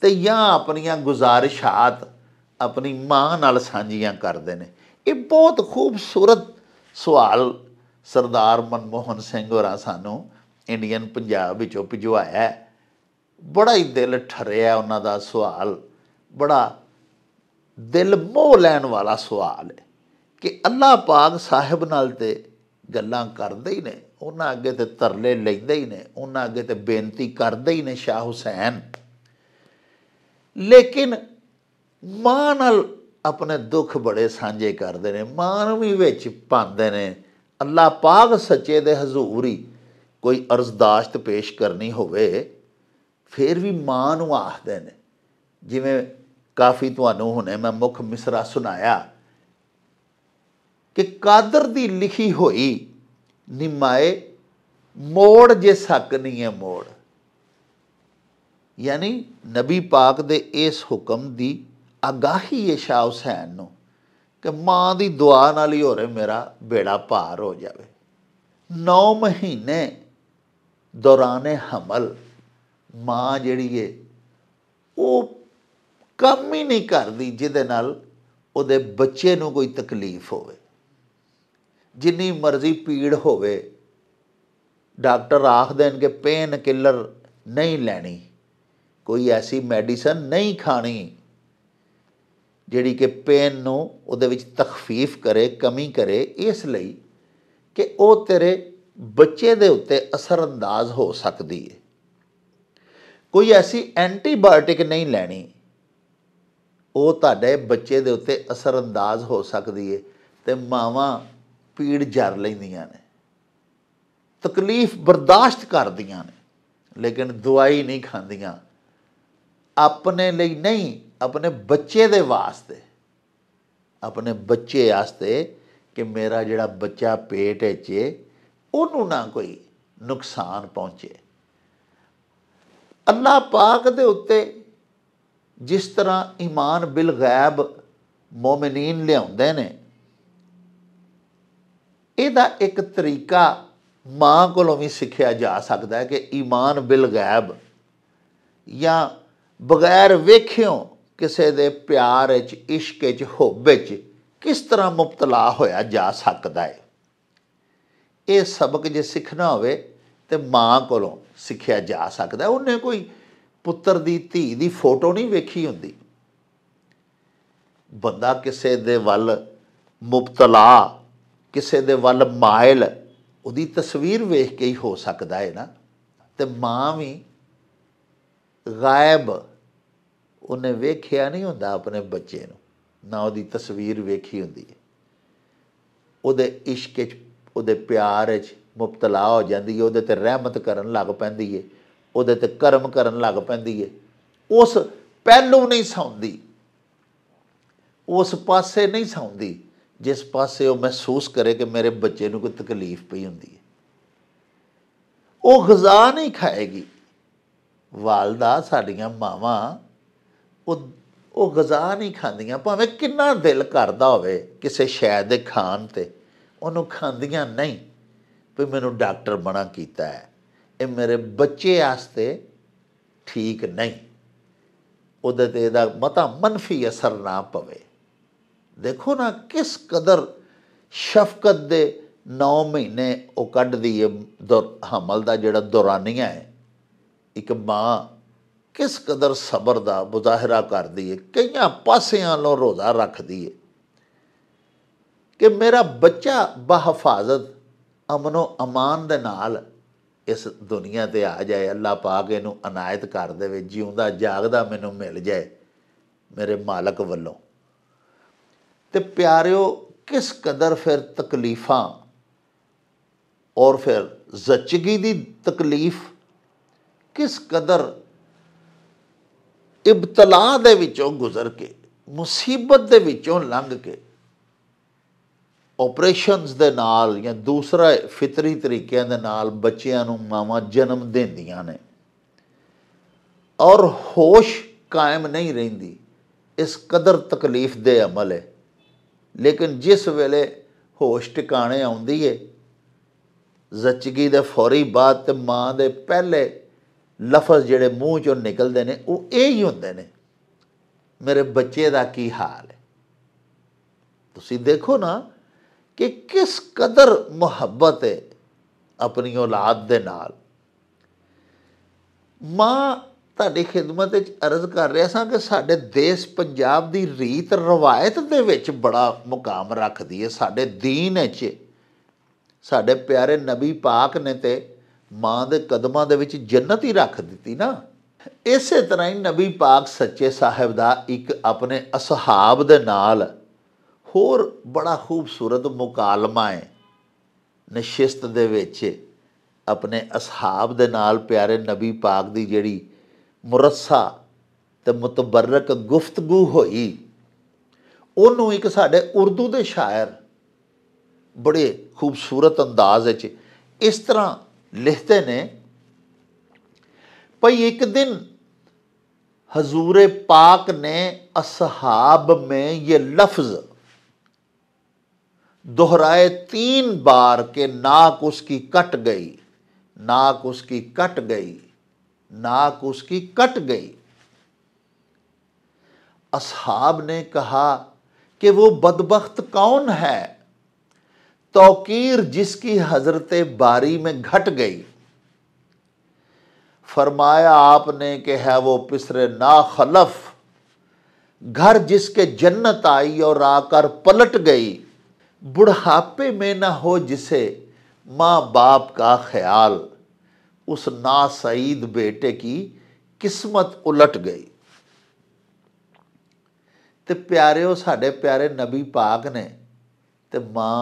ਤੇ ਜਾਂ ਆਪਣੀਆਂ ਗੁਜ਼ਾਰਿਸ਼ਾਤ ਆਪਣੀ ਮਾਂ ਨਾਲ ਸਾਂਝੀਆਂ ਕਰਦੇ ਨੇ। ਇਹ ਬਹੁਤ ਖੂਬਸੂਰਤ ਸਵਾਲ ਸਰਦਾਰ ਮਨਮੋਹਨ ਸਿੰਘ ਹੋਰਾਂ ਸਾਨੂੰ ਇੰਡੀਅਨ ਪੰਜਾਬ ਵਿੱਚੋਂ ਭਿਜਵਾਇਆ। ਬੜਾ ਹੀ ਦਿਲ ਠਰਿਆ ਉਹਨਾਂ ਦਾ ਸਵਾਲ, ਬੜਾ ਦਿਲ ਮੋਹ ਲੈਣ ਵਾਲਾ ਸਵਾਲ ਹੈ ਕਿ ਅੱਲਾਹ ਪਾਕ ਸਾਹਿਬ ਨਾਲ ਤੇ ਗੱਲਾਂ ਕਰਦੇ ਹੀ ਨੇ, ਉਹਨਾਂ ਅੱਗੇ ਤੇ ਤਰਲੇ ਲੈਂਦੇ ਹੀ ਨੇ, ਉਹਨਾਂ ਅੱਗੇ ਤੇ ਬੇਨਤੀ ਕਰਦੇ ਹੀ ਨੇ ਸ਼ਾਹ ਹੁਸੈਨ, ਲੇਕਿਨ ਮਾਂ ਨਾਲ ਆਪਣੇ ਦੁੱਖ ਬੜੇ ਸਾਂਝੇ ਕਰਦੇ ਨੇ, ਮਾਂ ਨੂੰ ਵੀ ਵਿੱਚ ਪਾਉਂਦੇ ਨੇ। ਅੱਲਾਹ ਪਾਕ ਸੱਚੇ ਦੇ ਹਜ਼ੂਰ ਹੀ ਕੋਈ ਅਰਜ਼ਦਾਸ਼ਤ ਪੇਸ਼ ਕਰਨੀ ਹੋਵੇ ਫਿਰ ਵੀ ਮਾਂ ਨੂੰ ਆਖਦੇ ਨੇ। ਜਿਵੇਂ ਕਾਫੀ ਤੁਹਾਨੂੰ ਹੁਣੇ ਮੈਂ ਮੁੱਖ ਮਿਸਰਾ ਸੁਣਾਇਆ ਕਿ ਕਾਦਰ ਦੀ ਲਿਖੀ ਹੋਈ ਨਿਮਾਏ ਮੋੜ ਜੇ ਸੱਕ ਨਹੀਂ ਹੈ ਮੋੜ, ਯਾਨੀ ਨਬੀ ਪਾਕ ਦੇ ਇਸ ਹੁਕਮ ਦੀ ਆਗਾਹੀ ਹੈ ਸ਼ਾਹ ਹੁਸੈਨ ਨੂੰ ਕਿ ਮਾਂ ਦੀ ਦੁਆ ਨਾਲ ਹੀ ਹੋ ਰਿਹਾ ਮੇਰਾ ਬੇੜਾ ਪਾਰ ਹੋ ਜਾਵੇ। 9 ਮਹੀਨੇ ਦੌਰਾਨੇ ਹਮਲ ਮਾਂ ਜਿਹੜੀ ਹੈ ਉਹ ਕੰਮ ਹੀ ਨਹੀਂ ਕਰਦੀ ਜਿਹਦੇ ਨਾਲ ਉਹਦੇ ਬੱਚੇ ਨੂੰ ਕੋਈ ਤਕਲੀਫ ਹੋਵੇ। ਜਿੰਨੀ ਮਰਜ਼ੀ ਪੀੜ ਹੋਵੇ, ਡਾਕਟਰ ਆਖ ਦੇਣ ਕਿ ਪੇਨ ਕਿਲਰ ਨਹੀਂ ਲੈਣੀ, ਕੋਈ ਐਸੀ ਮੈਡੀਸਨ ਨਹੀਂ ਖਾਣੀ ਜਿਹੜੀ ਕਿ ਪੇਨ ਨੂੰ ਉਹਦੇ ਵਿੱਚ ਤਖਫੀਫ ਕਰੇ, ਕਮੀ ਕਰੇ, ਇਸ ਲਈ ਕਿ ਉਹ ਤੇਰੇ ਬੱਚੇ ਦੇ ਉੱਤੇ ਅਸਰਅੰਦਾਜ਼ ਹੋ ਸਕਦੀ ਹੈ। ਕੋਈ ਐਸੀ ਐਂਟੀਬਾਇਓਟਿਕ ਨਹੀਂ ਲੈਣੀ, ਉਹ ਤੁਹਾਡੇ ਬੱਚੇ ਦੇ ਉੱਤੇ ਅਸਰਅੰਦਾਜ਼ ਹੋ ਸਕਦੀ ਹੈ ਤੇ ਮਾਵਾਂ ਪੀੜ ਜਰ ਲੈਂਦੀਆਂ ਨੇ, ਤਕਲੀਫ ਬਰਦਾਸ਼ਤ ਕਰਦੀਆਂ ਨੇ, ਲੇਕਿਨ ਦਵਾਈ ਨਹੀਂ ਖਾਂਦੀਆਂ। ਆਪਣੇ ਲਈ ਨਹੀਂ, ਆਪਣੇ ਬੱਚੇ ਦੇ ਵਾਸਤੇ, ਆਪਣੇ ਬੱਚੇ ਵਾਸਤੇ ਕਿ ਮੇਰਾ ਜਿਹੜਾ ਬੱਚਾ ਪੇਟ ਵਿੱਚ ਉਹਨੂੰ ਨਾ ਕੋਈ ਨੁਕਸਾਨ ਪਹੁੰਚੇ। ਅੱਲਾਹ ਪਾਕ ਦੇ ਉੱਤੇ ਜਿਸ ਤਰ੍ਹਾਂ ਈਮਾਨ ਬਿਲ ਗੈਬ ਮੋਮਿਨੀਨ ਲਿਆਉਂਦੇ ਨੇ, ਇਹਦਾ ਇੱਕ ਤਰੀਕਾ ਮਾਂ ਕੋਲੋਂ ਵੀ ਸਿੱਖਿਆ ਜਾ ਸਕਦਾ ਹੈ ਕਿ ਈਮਾਨ ਬਿਲ ਗੈਬ ਜਾਂ ਬਗੈਰ ਵੇਖਿਓ ਕਿਸੇ ਦੇ ਪਿਆਰ ਵਿੱਚ, ਇਸ਼ਕ ਵਿੱਚ, ਹੁੱਬ ਵਿੱਚ ਕਿਸ ਤਰ੍ਹਾਂ ਮੁਬਤਲਾ ਹੋਇਆ ਜਾ ਸਕਦਾ ਹੈ। ਇਹ ਸਬਕ ਜੇ ਸਿੱਖਣਾ ਹੋਵੇ ਤੇ ਮਾਂ ਕੋਲੋਂ ਸਿੱਖਿਆ ਜਾ ਸਕਦਾ। ਉਹਨੇ ਕੋਈ ਪੁੱਤਰ ਦੀ, ਧੀ ਦੀ ਫੋਟੋ ਨਹੀਂ ਵੇਖੀ ਹੁੰਦੀ। ਬੰਦਾ ਕਿਸੇ ਦੇ ਵੱਲ ਮੁਬਤਲਾ, ਕਿਸੇ ਦੇ ਵੱਲ ਮਾਇਲ ਉਹਦੀ ਤਸਵੀਰ ਵੇਖ ਕੇ ਹੀ ਹੋ ਸਕਦਾ ਹੈ ਨਾ। ਤੇ ਮਾਂ ਵੀ ਗਾਇਬ ਉਹਨੇ ਵੇਖਿਆ ਨਹੀਂ ਹੁੰਦਾ ਆਪਣੇ ਬੱਚੇ ਨੂੰ, ਨਾ ਉਹਦੀ ਤਸਵੀਰ ਵੇਖੀ ਹੁੰਦੀ ਹੈ। ਉਹਦੇ ਇਸ਼ਕ 'ਚ, ਉਹਦੇ ਪਿਆਰ 'ਚ ਮੁਬਤਲਾ ਹੋ ਜਾਂਦੀ ਹੈ, ਉਹਦੇ 'ਤੇ ਰਹਿਮਤ ਕਰਨ ਲੱਗ ਪੈਂਦੀ ਹੈ, ਉਹਦੇ 'ਤੇ ਕਰਮ ਕਰਨ ਲੱਗ ਪੈਂਦੀ ਹੈ। ਉਸ ਪਹਿਲੂ ਨਹੀਂ ਸੌਂਦੀ, ਉਸ ਪਾਸੇ ਨਹੀਂ ਸੌਂਦੀ ਜਿਸ ਪਾਸੇ ਉਹ ਮਹਿਸੂਸ ਕਰੇ ਕਿ ਮੇਰੇ ਬੱਚੇ ਨੂੰ ਕੋਈ ਤਕਲੀਫ ਪਈ ਹੁੰਦੀ ਹੈ। ਉਹ ਗਜ਼ਾ ਨਹੀਂ ਖਾਏਗੀ। ਵਾਲਦਾ ਸਾਡੀਆਂ ਮਾਵਾਂ ਉਹ ਗਜ਼ਾ ਨਹੀਂ ਖਾਂਦੀਆਂ, ਭਾਵੇਂ ਕਿੰਨਾ ਦਿਲ ਕਰਦਾ ਹੋਵੇ ਕਿਸੇ ਸ਼ੈ ਦੇ ਖਾਣ 'ਤੇ, ਉਹਨੂੰ ਖਾਂਦੀਆਂ ਨਹੀਂ ਵੀ ਮੈਨੂੰ ਡਾਕਟਰ ਮਨਾ ਕੀਤਾ ਹੈ, ਇਹ ਮੇਰੇ ਬੱਚੇ ਵਾਸਤੇ ਠੀਕ ਨਹੀਂ, ਉਹਦੇ 'ਤੇ ਇਹਦਾ ਮਤਾ ਮਨਫੀ ਅਸਰ ਨਾ ਪਵੇ। ਦੇਖੋ ਨਾ ਕਿਸ ਕਦਰ ਸ਼ਫਕਤ ਦੇ 9 ਮਹੀਨੇ ਉਹ ਕੱਢਦੀ ਹੈ, ਹਮਲ ਦਾ ਜਿਹੜਾ ਦੌਰਾਨੀਆ ਹੈ। ਇੱਕ ਮਾਂ ਕਿਸ ਕਦਰ ਸਬਰ ਦਾ ਮੁਜ਼ਾਹਰਾ ਕਰਦੀ ਹੈ, ਕਈਆਂ ਪਾਸਿਆਂ ਨਾਲੋਂ ਰੋਜ਼ਾ ਰੱਖਦੀ ਹੈ ਕਿ ਮੇਰਾ ਬੱਚਾ ਬਹਿਫਾਜ਼ਤ ਅਮਨੋ ਅਮਾਨ ਦੇ ਨਾਲ ਇਸ ਦੁਨੀਆ 'ਤੇ ਆ ਜਾਏ, ਅੱਲਾ ਪਾਕ ਇਹਨੂੰ ਅਨਾਇਤ ਕਰ ਦੇਵੇ, ਜਿਉਂਦਾ ਜਾਗਦਾ ਮੈਨੂੰ ਮਿਲ ਜਾਏ ਮੇਰੇ ਮਾਲਕ ਵੱਲੋਂ। ਤੇ ਪਿਆਰਿਓ ਕਿਸ ਕਦਰ ਫਿਰ ਤਕਲੀਫਾਂ, ਔਰ ਫਿਰ ਜ਼ਚਗੀ ਦੀ ਤਕਲੀਫ ਕਿਸ ਕਦਰ ਇਬਤਲਾ ਦੇ ਵਿੱਚੋਂ ਗੁਜ਼ਰ ਕੇ, ਮੁਸੀਬਤ ਦੇ ਵਿੱਚੋਂ ਲੰਘ ਕੇ, ਆਪਰੇਸ਼ਨਸ ਦੇ ਨਾਲ ਜਾਂ ਦੂਸਰਾ ਫਿਤਰੀ ਤਰੀਕਿਆਂ ਦੇ ਨਾਲ ਬੱਚਿਆਂ ਨੂੰ ਮਾਵਾਂ ਜਨਮ ਦਿੰਦੀਆਂ ਨੇ, ਔਰ ਹੋਸ਼ ਕਾਇਮ ਨਹੀਂ ਰਹਿੰਦੀ। ਇਸ ਕਦਰ ਤਕਲੀਫ ਦੇ ਅਮਲ ਹੈ। ਲੇਕਿਨ ਜਿਸ ਵੇਲੇ ਹੋਸ਼ ਟਿਕਾਣੇ ਆਉਂਦੀ ਹੈ, ਜ਼ਚਗੀ ਦੇ ਫੌਰੀ ਬਾਅਦ ਤੇ ਮਾਂ ਦੇ ਪਹਿਲੇ ਲਫ਼ਜ਼ ਜਿਹੜੇ ਮੂੰਹ 'ਚੋਂ ਨਿਕਲਦੇ ਨੇ ਉਹ ਇਹ ਹੀ ਹੁੰਦੇ ਨੇ, ਮੇਰੇ ਬੱਚੇ ਦਾ ਕੀ ਹਾਲ ਹੈ। ਤੁਸੀਂ ਦੇਖੋ ਨਾ ਕਿ ਕਿਸ ਕਦਰ ਮੁਹੱਬਤ ਹੈ ਆਪਣੀ ਔਲਾਦ ਦੇ ਨਾਲ। ਮਾਂ ਤੁਹਾਡੀ ਖਿਦਮਤ ਵਿੱਚ ਅਰਜ਼ ਕਰ ਰਿਹਾ ਸਾਂ ਕਿ ਸਾਡੇ ਦੇਸ਼ ਪੰਜਾਬ ਦੀ ਰੀਤ ਰਵਾਇਤ ਦੇ ਵਿੱਚ ਬੜਾ ਮੁਕਾਮ ਰੱਖਦੀ ਹੈ। ਸਾਡੇ ਦੀਨ ਵਿੱਚ ਸਾਡੇ ਪਿਆਰੇ ਨਬੀ ਪਾਕ ਨੇ ਤੇ ਮਾਂ ਦੇ ਕਦਮਾਂ ਦੇ ਵਿੱਚ ਜੰਨਤ ਹੀ ਰੱਖ ਦਿੱਤੀ ਨਾ। ਇਸੇ ਤਰ੍ਹਾਂ ਹੀ ਨਬੀ ਪਾਕ ਸੱਚੇ ਸਾਹਿਬ ਦਾ ਇੱਕ ਆਪਣੇ ਅਸਹਾਬ ਦੇ ਨਾਲ ਹੋਰ ਬੜਾ ਖੂਬਸੂਰਤ ਮੁਕਾਲਮਾ ਹੈ। ਨਸ਼ਿਸਤ ਦੇ ਵਿੱਚ ਆਪਣੇ ਅਸਹਾਬ ਦੇ ਨਾਲ ਪਿਆਰੇ ਨਬੀ ਪਾਕ ਦੀ ਜਿਹੜੀ ਮੁਰੱਸਾ ਤੇ ਮੁਤਬਰਕ ਗੁਫ਼ਤਗੂ ਹੋਈ, ਉਹਨੂੰ ਇੱਕ ਸਾਡੇ ਉਰਦੂ ਦੇ ਸ਼ਾਇਰ ਬੜੇ ਖੂਬਸੂਰਤ ਅੰਦਾਜ਼ ਵਿੱਚ ਇਸ ਤਰ੍ਹਾਂ ਲਿਖਦੇ ਨੇ, ਭਈ ਇੱਕ दिन हजूर पाक ने असहाब में ये लफ्ज़ दोहराए 3 बार के नाक उसकी कट गई, नाक उसकी कट गई, नाक उसकी कट गई। असहाब ने कहा कि वो बदबख्त कौन है, तौकीर जिसकी हजरत बारी में घट गई। फरमाया आपने कि है वो पिसरे ना खलफ, घर जिसके जन्नत आई और आकर पलट गई। बुढ़ापे में न हो जिसे माँ बाप का ख्याल, उस नासईद बेटे की किस्मत उलट गई। ते प्यारिओ साडे प्यारे नबी पाक ने ते माँ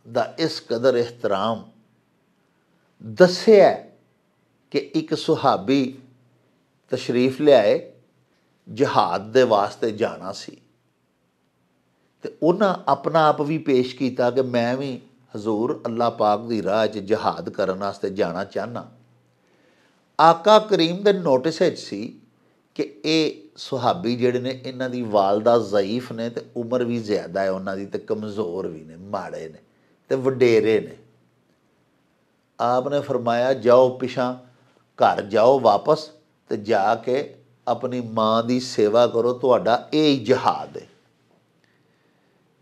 दा इस कदर एहतराम दस्सिया कि एक सुहाबी तशरीफ लियाए, जिहाद दे वास्ते जाना सी ते उन्हां अपना आप भी पेश किया कि मैं भी हजूर अल्लाह पाक की राह च जिहाद करने वास्ते जाना चाहना। आका करीम दे नोटिस सी कि ये सुहाबी जिहड़े ने इन्हां दी वालदा ज़ईफ ने ते उम्र भी ज़्यादा है उन्हां दी, ते कमज़ोर भी ने, माड़े ने ते वडेरे ने। आपने फरमाया जाओ पिछां घर जाओ वापस ते जाके अपनी माँ की सेवा करो, तुहाडा यही जिहाद है।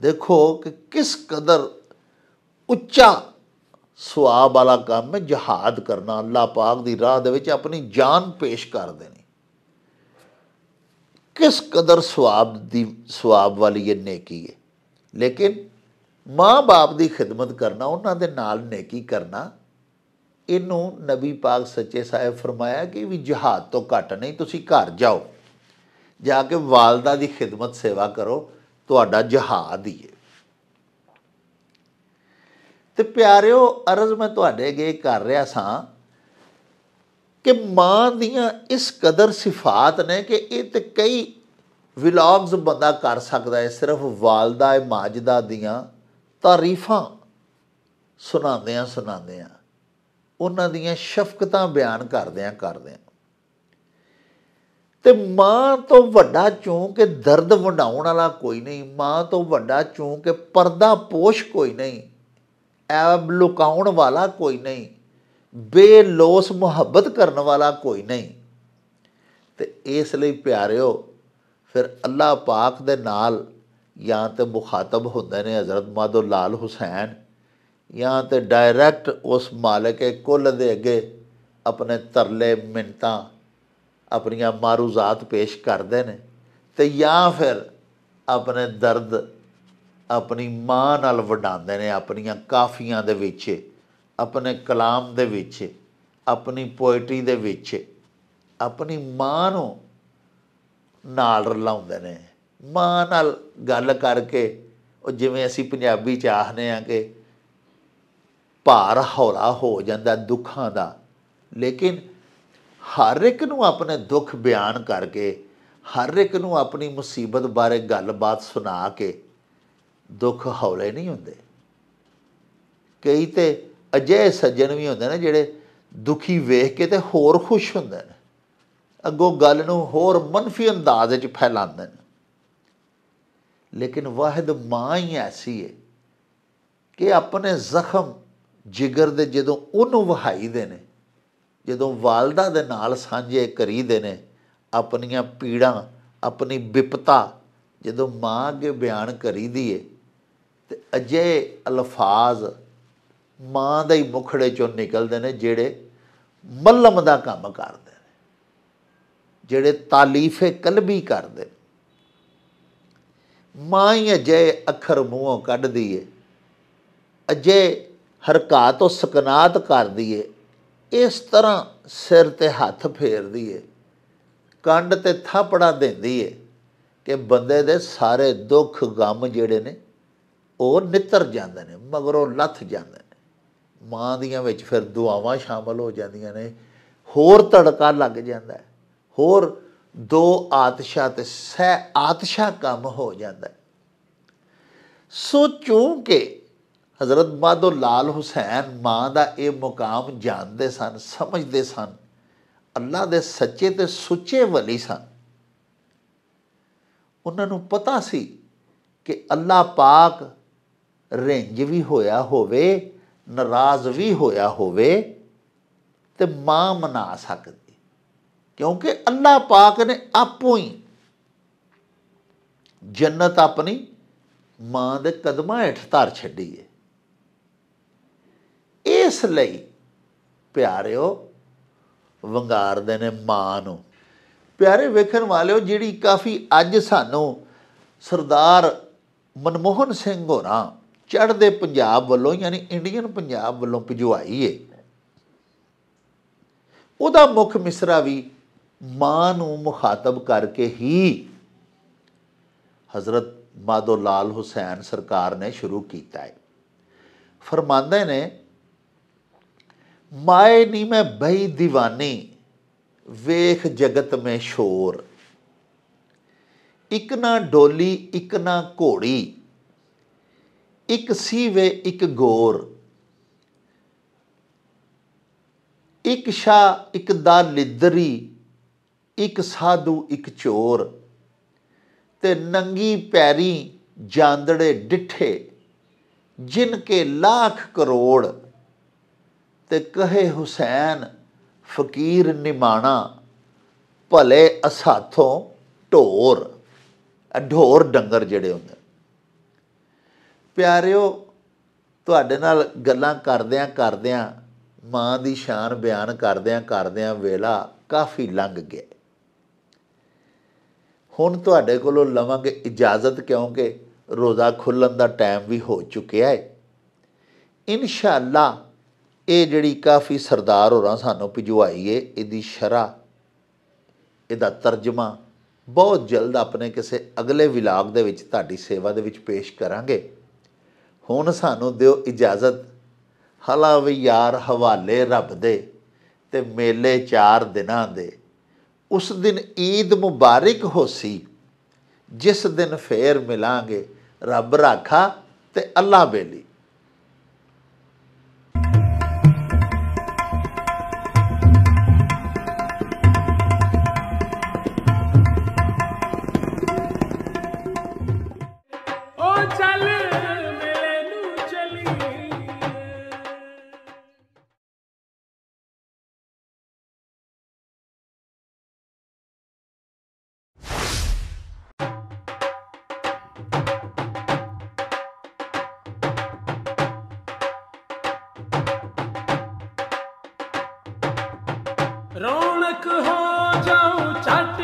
देखो कि किस कदर उच्चा सुआब वाला काम है जिहाद करना, अल्लाह पाक की राह दे विच अपनी जान पेश कर देनी। किस कदर सुआब वाली ये नेकी है। लेकिन ਮਾਂ ਬਾਪ ਦੀ ਖਿਦਮਤ ਕਰਨਾ, ਉਹਨਾਂ ਦੇ ਨਾਲ ਨੇਕੀ ਕਰਨਾ, ਇਹਨੂੰ ਨਬੀ ਪਾਕ ਸੱਚੇ ਸਾਹਿਬ ਫਰਮਾਇਆ ਕਿ ਵੀ ਜਹਾਦ ਤੋਂ ਘੱਟ ਨਹੀਂ। ਤੁਸੀਂ ਘਰ ਜਾਓ, ਜਾ ਕੇ ਵਾਲਦਾ ਦੀ ਖਿਦਮਤ ਸੇਵਾ ਕਰੋ, ਤੁਹਾਡਾ ਜਹਾਦ ਹੀ ਹੈ। ਤੇ ਪਿਆਰਿਓ, ਅਰਜ਼ ਮੈਂ ਤੁਹਾਡੇ ਅੱਗੇ ਕਰ ਰਿਹਾ ਸਾਂ ਕਿ ਮਾਂ ਦੀਆਂ ਇਸ ਕਦਰ ਸਿਫਾਤ ਨੇ ਕਿ ਇਹ ਤੇ ਕਈ ਵਲੌਗਸ ਬੰਦਾ ਕਰ ਸਕਦਾ ਹੈ, ਸਿਰਫ ਵਾਲਦਾ ਮਾਜਦਾ ਦੀਆਂ ਤਾਰੀਫਾਂ ਸੁਣਾਉਂਦਿਆਂ ਉਹਨਾਂ ਦੀਆਂ ਸ਼ਫਕਤਾਂ ਬਿਆਨ ਕਰਦਿਆਂ ਤੇ ਮਾਂ ਤੋਂ ਵੱਡਾ ਚੂੰਕਿ ਦਰਦ ਵੰਡਾਉਣ ਵਾਲਾ ਕੋਈ ਨਹੀਂ, ਮਾਂ ਤੋਂ ਵੱਡਾ ਚੂੰਕਿ ਪਰਦਾ ਪੋਸ਼ ਕੋਈ ਨਹੀਂ, ਐਬ ਲੁਕਾਉਣ ਵਾਲਾ ਕੋਈ ਨਹੀਂ, ਬੇਲੋਸ ਮੁਹੱਬਤ ਕਰਨ ਵਾਲਾ ਕੋਈ ਨਹੀਂ। ਤੇ ਇਸ ਲਈ ਪਿਆਰਿਓ, ਫਿਰ ਅੱਲਾਹ ਪਾਕ ਦੇ ਨਾਲ ਜਾਂ ਤਾਂ ਮੁਖਾਤਬ ਹੁੰਦੇ ਨੇ ਹਜ਼ਰਤ ਮਾਧੋ ਲਾਲ ਹੁਸੈਨ, ਜਾਂ ਤਾਂ ਡਾਇਰੈਕਟ ਉਸ ਮਾਲਿਕ ਕੁੱਲ ਦੇ ਅੱਗੇ ਆਪਣੇ ਤਰਲੇ ਮਿੰਨਤਾਂ ਆਪਣੀਆਂ ਮਾਰੂਜ਼ਾਤ ਪੇਸ਼ ਕਰਦੇ ਨੇ, ਤੇ ਜਾਂ ਫਿਰ ਆਪਣੇ ਦਰਦ ਆਪਣੀ ਮਾਂ ਨਾਲ ਵੰਡਾਉਂਦੇ ਨੇ, ਆਪਣੀਆਂ ਕਾਫੀਆਂ ਦੇ ਵਿੱਚ, ਆਪਣੇ ਕਲਾਮ ਦੇ ਵਿੱਚ, ਆਪਣੀ ਪੋਇਟਰੀ ਦੇ ਵਿੱਚ ਆਪਣੀ ਮਾਂ ਨੂੰ ਨਾਲ ਰਲਾਉਂਦੇ ਨੇ। ਮਾਂ ਨਾਲ ਗੱਲ ਕਰਕੇ ਉਹ ਜਿਵੇਂ ਅਸੀਂ ਪੰਜਾਬੀ 'ਚ ਆਖਦੇ ਹਾਂ ਕਿ ਭਾਰ ਹੌਲਾ ਹੋ ਜਾਂਦਾ ਦੁੱਖਾਂ ਦਾ, ਲੇਕਿਨ ਹਰ ਇੱਕ ਨੂੰ ਆਪਣੇ ਦੁੱਖ ਬਿਆਨ ਕਰਕੇ, ਹਰ ਇੱਕ ਨੂੰ ਆਪਣੀ ਮੁਸੀਬਤ ਬਾਰੇ ਗੱਲਬਾਤ ਸੁਣਾ ਕੇ ਦੁੱਖ ਹੌਲੇ ਨਹੀਂ ਹੁੰਦੇ। ਕਈ ਤੇ ਅਜਿਹੇ ਸੱਜਣ ਵੀ ਹੁੰਦੇ ਨੇ ਜਿਹੜੇ ਦੁਖੀ ਵੇਖ ਕੇ ਤੇ ਹੋਰ ਖੁਸ਼ ਹੁੰਦੇ ਨੇ, ਅੱਗੋਂ ਗੱਲ ਨੂੰ ਹੋਰ ਮਨਫੀ ਅੰਦਾਜ਼ 'ਚ ਫੈਲਾਉਂਦੇ ਨੇ। ਲੇਕਿਨ ਵਾਹਿਦ ਮਾਂ ਹੀ ਐਸੀ ਹੈ ਕਿ ਆਪਣੇ ਜ਼ਖਮ ਜਿਗਰ ਦੇ ਜਦੋਂ ਉਹਨੂੰ ਵਹਾਈਦੇ ਨੇ, ਜਦੋਂ ਵਾਲਦਾ ਦੇ ਨਾਲ ਸਾਂਝੇ ਕਰੀਦੇ ਨੇ, ਆਪਣੀਆਂ ਪੀੜਾਂ ਆਪਣੀ ਬਿਪਤਾ ਜਦੋਂ ਮਾਂ ਅੱਗੇ ਬਿਆਨ ਕਰੀਦੀ ਹੈ ਤੇ ਅਜਿਹੇ ਅਲਫਾਜ਼ ਮਾਂ ਦੇ ਹੀ ਮੁਖੜੇ 'ਚੋਂ ਨਿਕਲਦੇ ਨੇ ਜਿਹੜੇ ਮੱਲਮ ਦਾ ਕੰਮ ਕਰਦੇ ਨੇ, ਜਿਹੜੇ ਤਾਲੀਫੇ ਕਲਬੀ ਕਰਦੇ ਨੇ। ਮਾਂ ਹੀ ਅਜਿਹੇ ਅੱਖਰ ਮੂੰਹੋਂ ਕੱਢਦੀ ਹੈ, ਅਜਿਹੇ ਹਰਕਾਤ ਸਕਨਾਤ ਕਰਦੀ ਹੈ, ਇਸ ਤਰ੍ਹਾਂ ਸਿਰ 'ਤੇ ਹੱਥ ਫੇਰਦੀ ਹੈ, ਕੰਡ 'ਤੇ ਥਾਪੜਾ ਦਿੰਦੀ ਹੈ ਕਿ ਬੰਦੇ ਦੇ ਸਾਰੇ ਦੁੱਖ ਗਮ ਜਿਹੜੇ ਨੇ ਉਹ ਨਿੱਤਰ ਜਾਂਦੇ ਨੇ, ਮਗਰੋਂ ਲੱਥ ਜਾਂਦੇ ਨੇ। ਮਾਂ ਦੀਆਂ ਵਿੱਚ ਫਿਰ ਦੁਆਵਾਂ ਸ਼ਾਮਲ ਹੋ ਜਾਂਦੀਆਂ ਨੇ, ਹੋਰ ਤੜਕਾ ਲੱਗ ਜਾਂਦਾ ਹੈ, ਹੋਰ ਦੋ ਆਤਸ਼ਾਂ ਤੇ ਸਹਿ ਆਤਸ਼ਾ ਕੰਮ ਹੋ ਜਾਂਦਾ। ਸੋ ਚੂੰਕਿ ਹਜ਼ਰਤ ਮਾਧੋ ਲਾਲ ਹੁਸੈਨ ਮਾਂ ਦਾ ਇਹ ਮੁਕਾਮ ਜਾਣਦੇ ਸਨ, ਸਮਝਦੇ ਸਨ, ਅੱਲਾ ਦੇ ਸੱਚੇ ਤੇ ਸੁੱਚੇ ਵਲੀ ਸਨ, ਉਹਨਾਂ ਨੂੰ ਪਤਾ ਸੀ ਕਿ ਅੱਲਾ ਪਾਕ ਰਿੰਝ ਵੀ ਹੋਇਆ ਹੋਵੇ, ਨਾਰਾਜ਼ ਵੀ ਹੋਇਆ ਹੋਵੇ ਤੇ ਮਾਂ ਮਨਾ ਸਕਦੀ, ਕਿਉਂਕਿ ਅੱਲਾ ਪਾਕ ਨੇ ਆਪੋ ਹੀ ਜੰਨਤ ਆਪਣੀ ਮਾਂ ਦੇ ਕਦਮਾਂ ਹੇਠ ਧਰ ਛੱਡੀ ਹੈ। ਇਸ ਲਈ ਪਿਆਰਿਓ ਵੰਗਾਰਦੇ ਨੇ ਮਾਂ ਨੂੰ। ਪਿਆਰੇ ਵੇਖਣ ਵਾਲਿਓ, ਜਿਹੜੀ ਕਾਫੀ ਅੱਜ ਸਾਨੂੰ ਸਰਦਾਰ ਮਨਮੋਹਨ ਸਿੰਘ ਹੋਰਾਂ ਚੜ੍ਹਦੇ ਪੰਜਾਬ ਵੱਲੋਂ ਯਾਨੀ ਇੰਡੀਅਨ ਪੰਜਾਬ ਵੱਲੋਂ ਭਿਜਵਾਈ ਹੈ, ਉਹਦਾ ਮੁੱਖ ਮਿਸਰਾ ਵੀ ਮਾਂ ਨੂੰ ਮੁਖਾਤਬ ਕਰਕੇ ਹੀ ਹਜ਼ਰਤ ਮਾਧੋ ਲਾਲ ਹੁਸੈਨ ਸਰਕਾਰ ਨੇ ਸ਼ੁਰੂ ਕੀਤਾ ਹੈ। ਫਰਮਾਉਂਦੇ ਨੇ, ਮਾਏ ਨੀ ਮੈਂ ਬਈ ਦੀਵਾਨੀ ਵੇਖ ਜਗਤ ਮੈਂ ਸ਼ੋਰ, ਇੱਕ ਨਾ ਡੋਲੀ ਇੱਕ ਨਾ ਘੋੜੀ, ਇੱਕ ਸੀਵੇ ਇੱਕ ਗੋਰ, ਇੱਕ ਸ਼ਾਹ ਇੱਕ ਦਾ ਲਿੱਦਰੀ, ਇੱਕ ਸਾਧੂ ਇੱਕ ਚੋਰ, ਤੇ ਨੰਗੀ ਪੈਰੀ ਜਾਂਦੜੇ ਡਿੱਠੇ ਜਿਨ ਕੇ ਲੱਖ ਕਰੋੜ, ਤੇ ਕਹੇ ਹੁਸੈਨ ਫਕੀਰ ਨਿਮਾਣਾ ਭਲੇ ਅਸਾਥੋਂ ਢੋਰ। ਢੋਰ ਡੰਗਰ ਜਿਹੜੇ ਹੁੰਦੇ। ਪਿਆਰਿਓ, ਤੁਹਾਡੇ ਨਾਲ ਗੱਲਾਂ ਕਰਦਿਆਂ ਮਾਂ ਦੀ ਸ਼ਾਨ ਬਿਆਨ ਕਰਦਿਆਂ ਵੇਲਾ ਕਾਫੀ ਲੰਘ ਗਿਆ। ਹੁਣ ਤੁਹਾਡੇ ਕੋਲੋਂ ਲਵਾਂਗੇ ਇਜਾਜ਼ਤ, ਕਿਉਂਕਿ रोज़ा खुलन का टाइम भी हो चुकिया है। इंशाअल्लाह ये जिहड़ी काफ़ी सरदार होरां सानूं भिजवाई है, इहदी शरह, इहदा तर्जमा बहुत जल्द अपने किसी अगले विलाग दे विच तुहाडी सेवा दे विच पेश करांगे। हुण सानूं दिओ इजाज़त। हला भी यार हवाले रब दे ते मेले 4 दिनां दे। उस दिन ईद मुबारक होसी जिस दिन फेर मिलांगे, रब राखा ते अल्लाह बेली। रौनक हो जाऊं चट